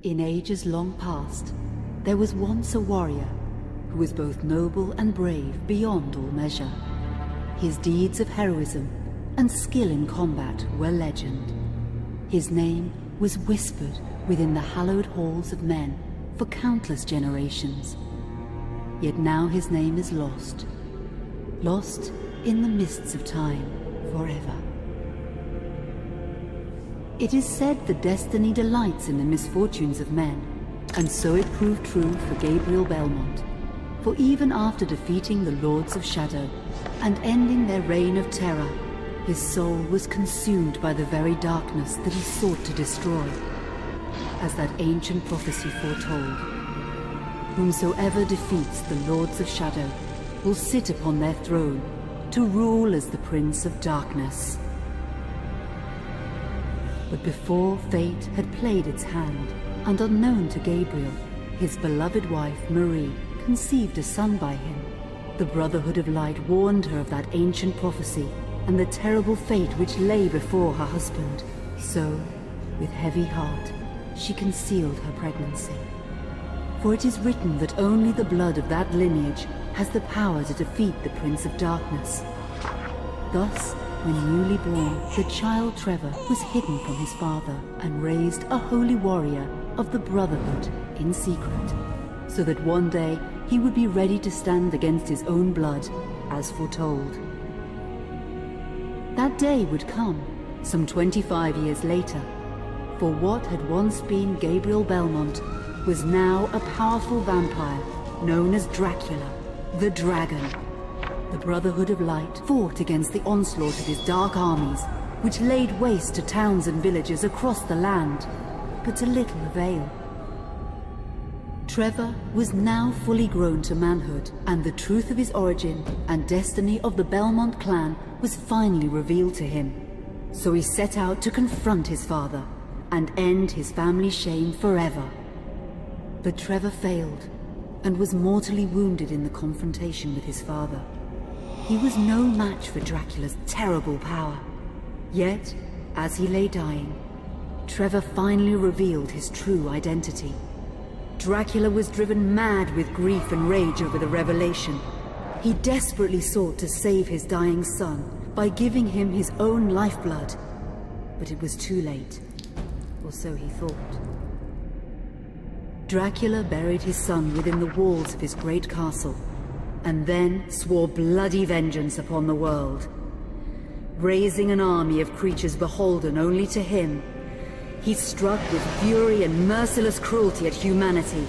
In ages long past, there was once a warrior who was both noble and brave beyond all measure. His deeds of heroism and skill in combat were legend. His name was whispered within the hallowed halls of men for countless generations. Yet now his name is lost, lost in the mists of time forever. It is said that destiny delights in the misfortunes of men, and so it proved true for Gabriel Belmont. For even after defeating the Lords of Shadow and ending their reign of terror, his soul was consumed by the very darkness that he sought to destroy. As that ancient prophecy foretold, whomsoever defeats the Lords of Shadow will sit upon their throne to rule as the Prince of Darkness. But before fate had played its hand, and unknown to Gabriel, his beloved wife Marie conceived a son by him. The Brotherhood of Light warned her of that ancient prophecy and the terrible fate which lay before her husband. So, with heavy heart, she concealed her pregnancy. For it is written that only the blood of that lineage has the power to defeat the Prince of Darkness. Thus, when newly born, the child Trevor was hidden from his father and raised a holy warrior of the Brotherhood in secret, so that one day he would be ready to stand against his own blood, as foretold. That day would come, some 25 years later, for what had once been Gabriel Belmont was now a powerful vampire known as Dracula, the Dragon. The Brotherhood of Light fought against the onslaught of his dark armies, which laid waste to towns and villages across the land, but to little avail. Trevor was now fully grown to manhood, and the truth of his origin and destiny of the Belmont clan was finally revealed to him. So he set out to confront his father and end his family's shame forever. But Trevor failed and was mortally wounded in the confrontation with his father. He was no match for Dracula's terrible power. Yet, as he lay dying, Trevor finally revealed his true identity. Dracula was driven mad with grief and rage over the revelation. He desperately sought to save his dying son by giving him his own lifeblood. But it was too late, or so he thought. Dracula buried his son within the walls of his great castle, and then swore bloody vengeance upon the world. Raising an army of creatures beholden only to him, he struck with fury and merciless cruelty at humanity.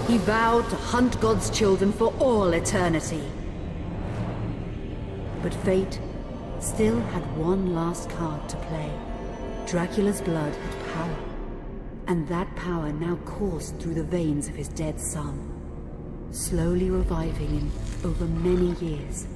He vowed to hunt God's children for all eternity. But fate still had one last card to play. Dracula's blood had power, and that power now coursed through the veins of his dead son, slowly reviving him over many years,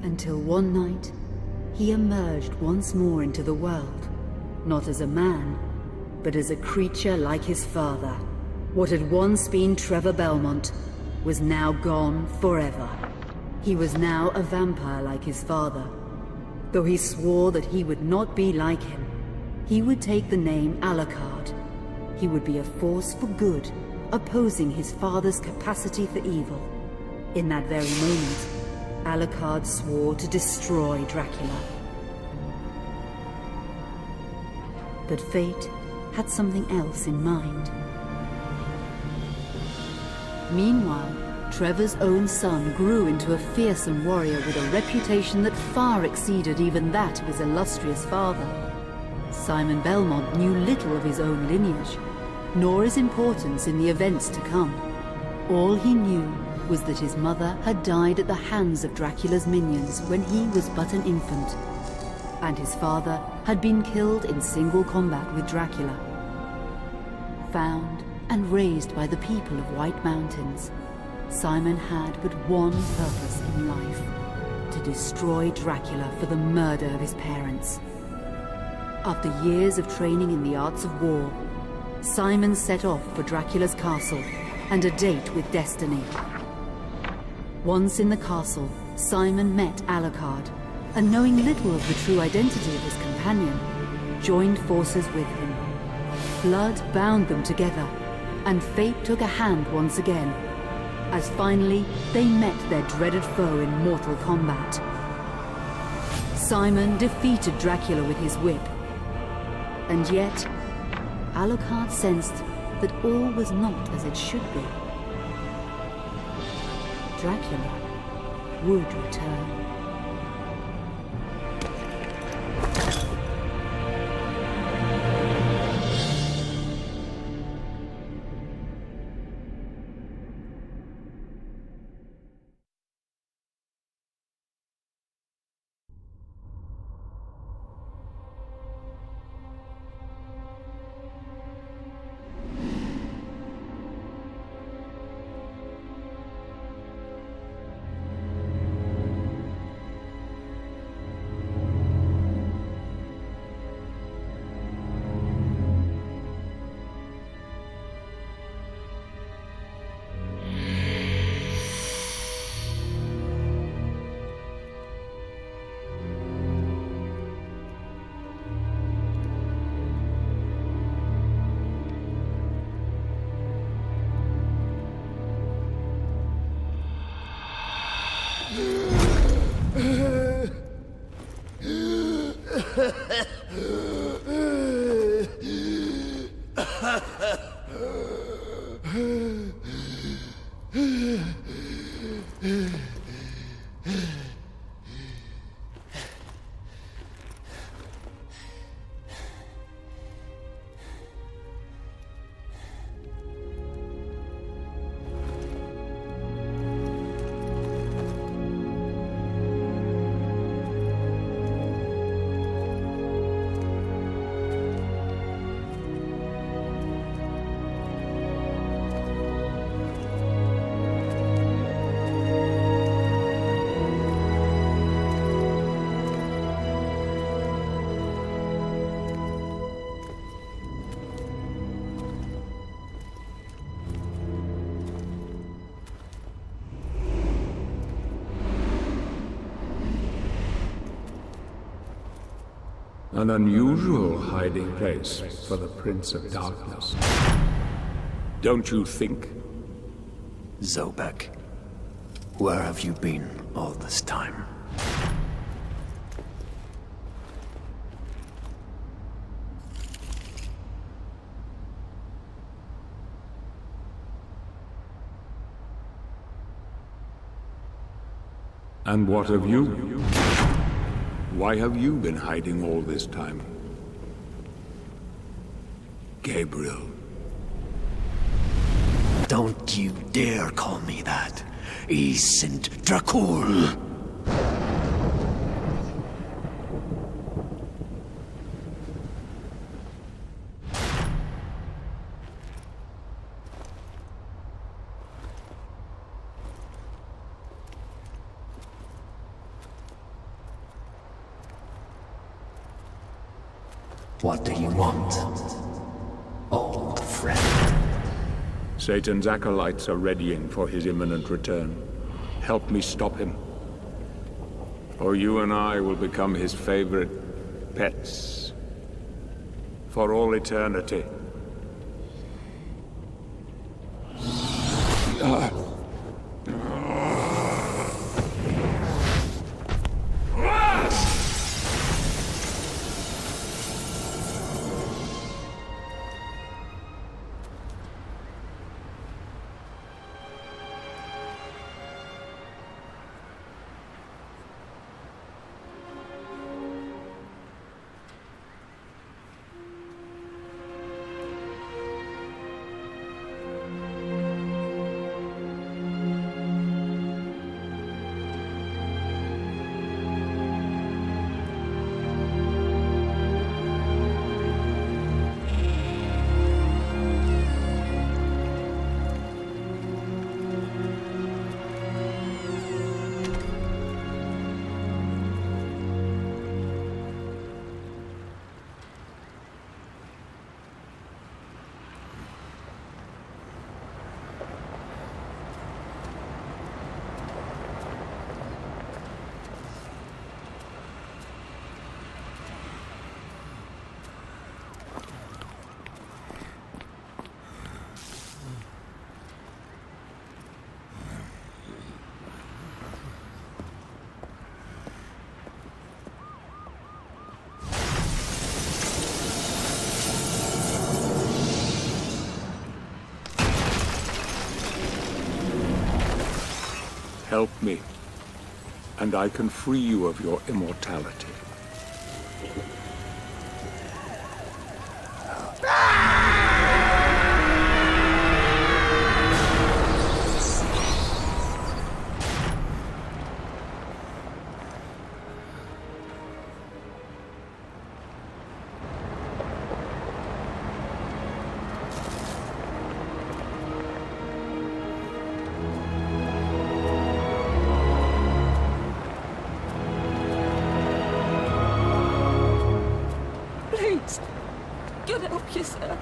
until one night he emerged once more into the world, not as a man, but as a creature like his father. What had once been Trevor Belmont was now gone forever. He was now a vampire like his father. Though he swore that he would not be like him, he would take the name Alucard. He would be a force for good, opposing his father's capacity for evil. In that very moment, Alucard swore to destroy Dracula. But fate had something else in mind. Meanwhile, Trevor's own son grew into a fearsome warrior with a reputation that far exceeded even that of his illustrious father. Simon Belmont knew little of his own lineage, nor his importance in the events to come. All he knew was that his mother had died at the hands of Dracula's minions when he was but an infant, and his father had been killed in single combat with Dracula. Found and raised by the people of White Mountains, Simon had but one purpose in life: to destroy Dracula for the murder of his parents. After years of training in the arts of war, Simon set off for Dracula's castle and a date with destiny. Once in the castle, Simon met Alucard, and knowing little of the true identity of his companion, joined forces with him. Blood bound them together, and fate took a hand once again, as finally they met their dreaded foe in mortal combat. Simon defeated Dracula with his whip, and yet Alucard sensed that all was not as it should be. Dracula would return. An unusual hiding place for the Prince of Darkness. Don't you think? Zobek, where have you been all this time? And what of you? Why have you been hiding all this time? Gabriel. Don't you dare call me that. Saint Dracul. What do you want, old friend? Satan's acolytes are readying for his imminent return. Help me stop him, or you and I will become his favorite pets for all eternity. Help me, and I can free you of your immortality. Please, God help you, sir.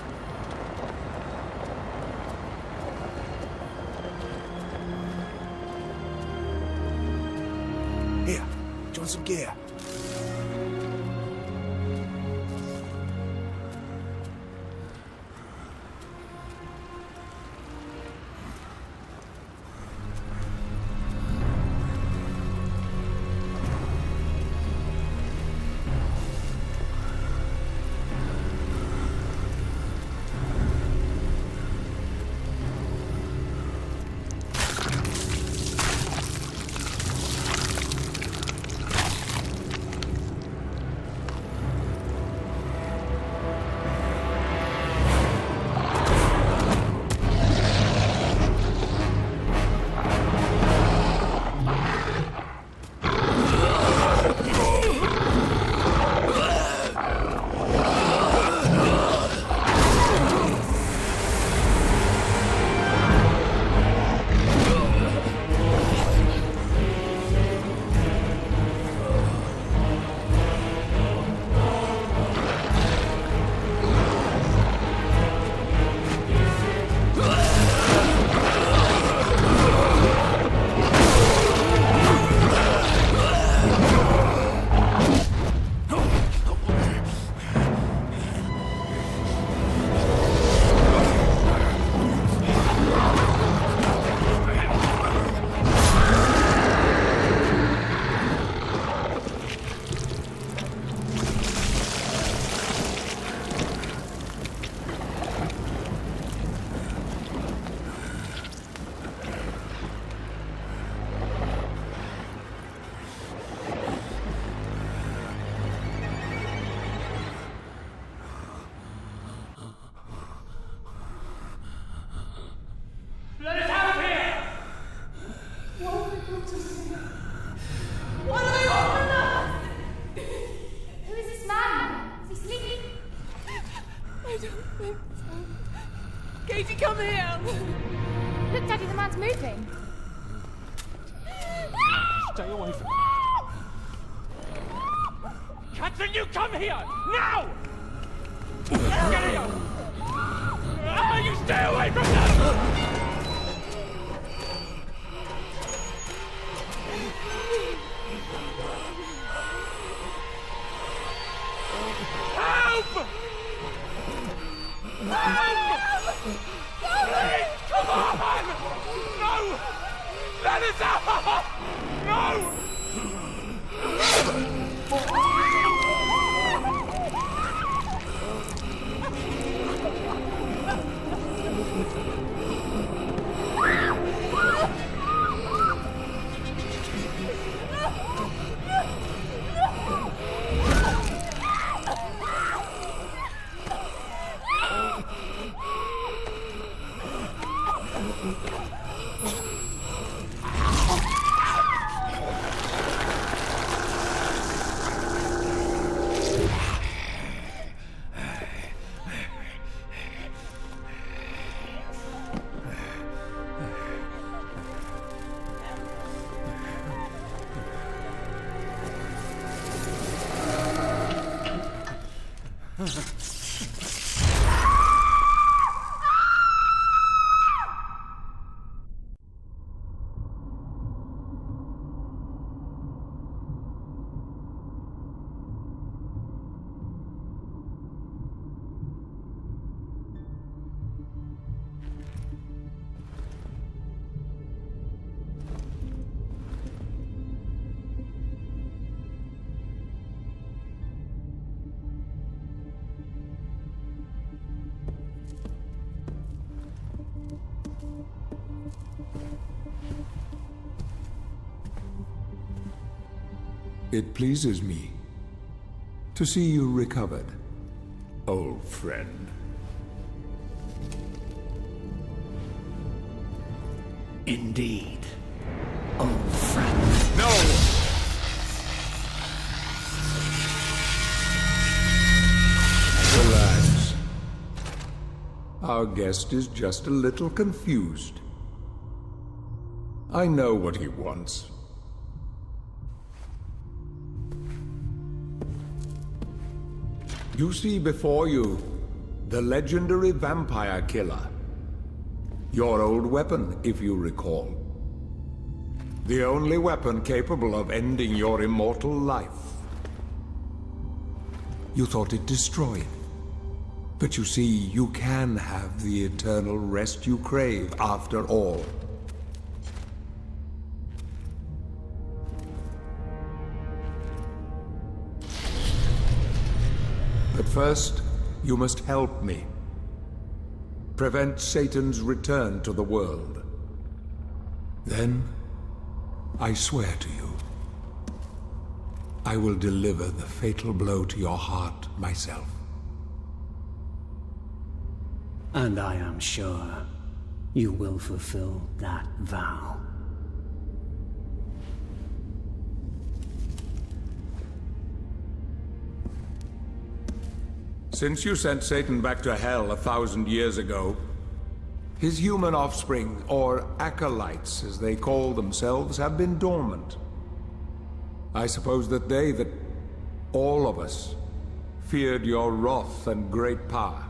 Here, do you want some gear? Katie, come here! Look, Daddy, the man's moving. Stay away from me. Catherine, you come here! Now! Get here! You stay away from them! Help! Help! Please, come on! No! Let us out! No! It pleases me to see you recovered, old friend. Indeed, old friend. No! Relax. Our guest is just a little confused. I know what he wants. You see before you the legendary vampire killer. Your old weapon, if you recall. The only weapon capable of ending your immortal life. You thought it destroyed. But you see, you can have the eternal rest you crave after all. But first, you must help me. Prevent Satan's return to the world. Then, I swear to you, I will deliver the fatal blow to your heart myself. And I am sure you will fulfill that vow. Since you sent Satan back to hell 1,000 years ago, his human offspring, or acolytes as they call themselves, have been dormant. I suppose that all of us, feared your wrath and great power.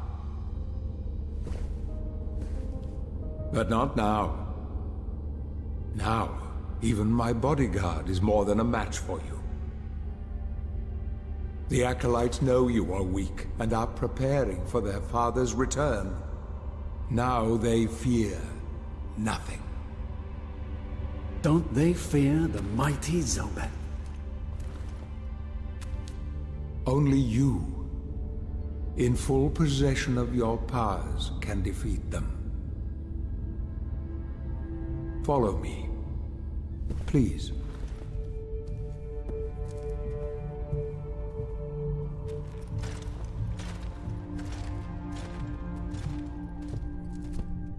But not now. Now, even my bodyguard is more than a match for you. The acolytes know you are weak and are preparing for their father's return. Now they fear nothing. Don't they fear the mighty Zobek? Only you, in full possession of your powers, can defeat them. Follow me, please.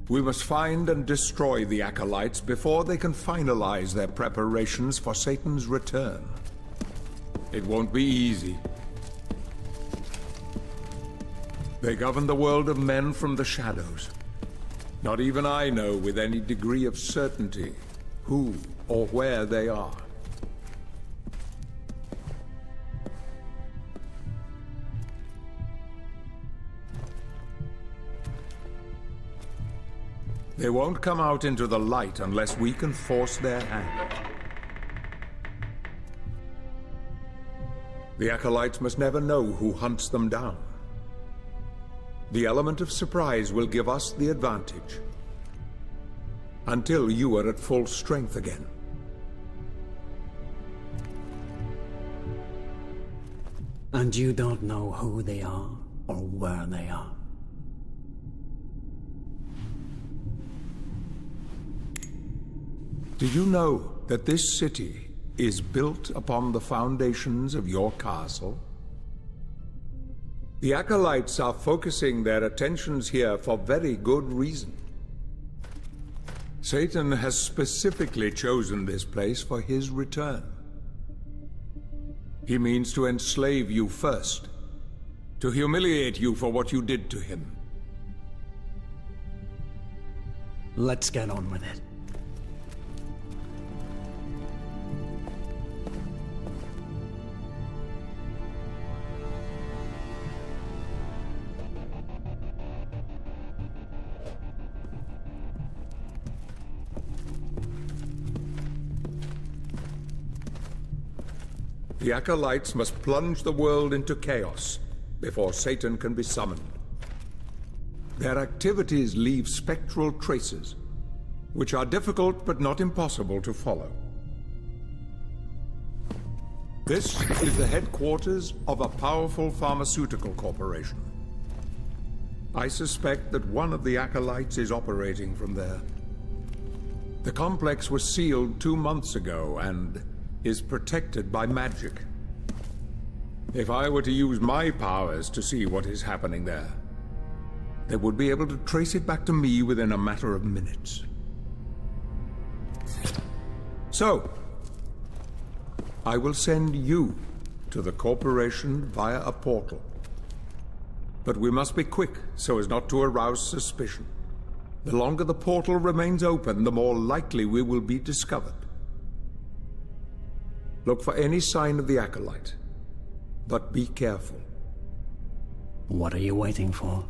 We must find and destroy the acolytes before they can finalize their preparations for Satan's return. It won't be easy. They govern the world of men from the shadows. Not even I know with any degree of certainty who or where they are. They won't come out into the light unless we can force their hand. The acolytes must never know who hunts them down. The element of surprise will give us the advantage. Until you are at full strength again. And you don't know who they are or where they are. Do you know that this city is built upon the foundations of your castle? The acolytes are focusing their attentions here for very good reason. Satan has specifically chosen this place for his return. He means to enslave you first, to humiliate you for what you did to him. Let's get on with it. The acolytes must plunge the world into chaos before Satan can be summoned. Their activities leave spectral traces, which are difficult but not impossible to follow. This is the headquarters of a powerful pharmaceutical corporation. I suspect that one of the acolytes is operating from there. The complex was sealed 2 months ago, and is protected by magic. If I were to use my powers to see what is happening there, they would be able to trace it back to me within a matter of minutes. So, I will send you to the corporation via a portal. But we must be quick so as not to arouse suspicion. The longer the portal remains open, the more likely we will be discovered. Look for any sign of the Acolyte, but be careful. What are you waiting for?